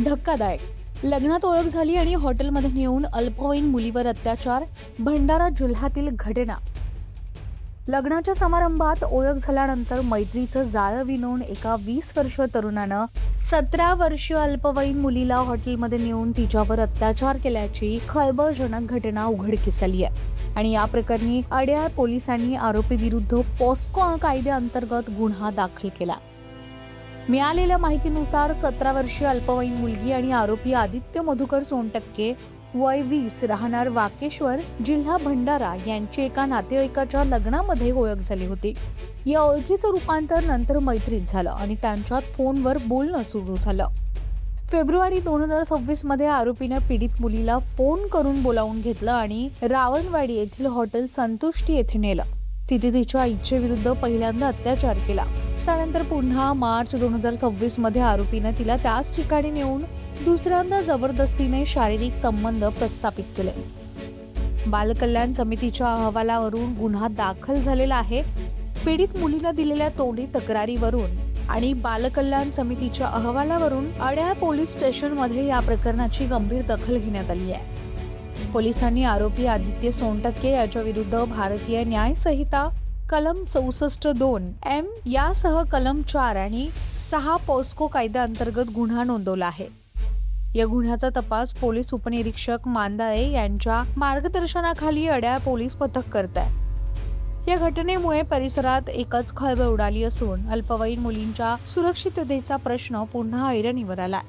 धक्कादायक. लग्नात ओळख झाली आणि हॉटेलमध्ये नेऊन अल्पवयीन मुलीवर अत्याचार. भंडारा जिल्ह्यातील घटना. लग्नाच्या समारंभात ओळख झाल्यानंतर मैत्रीचं जाळं विणून एका 20 वर्षीय तरुणानं 17 वर्षीय अल्पवयीन मुलीला हॉटेलमध्ये नेऊन तिच्यावर अत्याचार केल्याची खळबळजनक घटना उघडकीस आली आहे. आणि या प्रकरणी अड्याळ पोलिसांनी आरोपीविरुद्ध पॉस्को कायद्याअंतर्गत गुन्हा दाखल केला. मिळालेल्या माहितीनुसार 17 वर्षीय अल्पवयीन मुलगी आणि आरोपी आदित्य मधुकर सोनटक्के वय 20 राहणार वाकेश्वर जिल्हा भंडारा यांची एका नातेवाईकाच्या लग्नामध्ये ओळख झाली होती. या ओळखीचं रूपांतर नंतर मैत्रीत झालं आणि त्यांच्यात फोनवर बोलणं सुरू झालं. फेब्रुवारी 2026 मध्ये आरोपीनं पीडित मुलीला फोन करून बोलावून घेतलं आणि रावणवाडी येथील हॉटेल संतुष्टी येथे नेलं. तिथे तिच्या इच्छेविरुद्ध पहिल्यांदा अत्याचार केला. त्यानंतर पुन्हा मार्च 2026 मध्ये आरोपीनं तिला त्याच ठिकाणी नेऊन दुसऱ्यांदा जबरदस्तीने शारीरिक संबंध प्रस्थापित केले. बालकल्याण समितीच्या अहवालावरून गुन्हा दाखल झालेला आहे. पीडित मुलीनं दिलेल्या तोंडी तक्रारीवरून आणि बालकल्याण समितीच्या अहवालावरून अड्याळ पोलीस स्टेशनमध्ये या प्रकरणाची गंभीर दखल घेण्यात आली आहे. पोलिसांनी आरोपी आदित्य सोनटक्के याच्या विरुद्ध भारतीय न्याय संहिता कलम 64(2) M यासह कलम 4 आणि 6 पॉस्को कायद्याअंतर्गत गुन्हा नोंदवला आहे. या गुन्ह्याचा तपास पोलीस उपनिरीक्षक मांदाळे यांच्या मार्गदर्शनाखाली अड्याळ पोलीस पथक करत आहे. या घटनेमुळे परिसरात एकच खळबळ उडाली असून अल्पवयीन मुलींच्या सुरक्षिततेचा प्रश्न पुन्हा ऐरणीवर आला.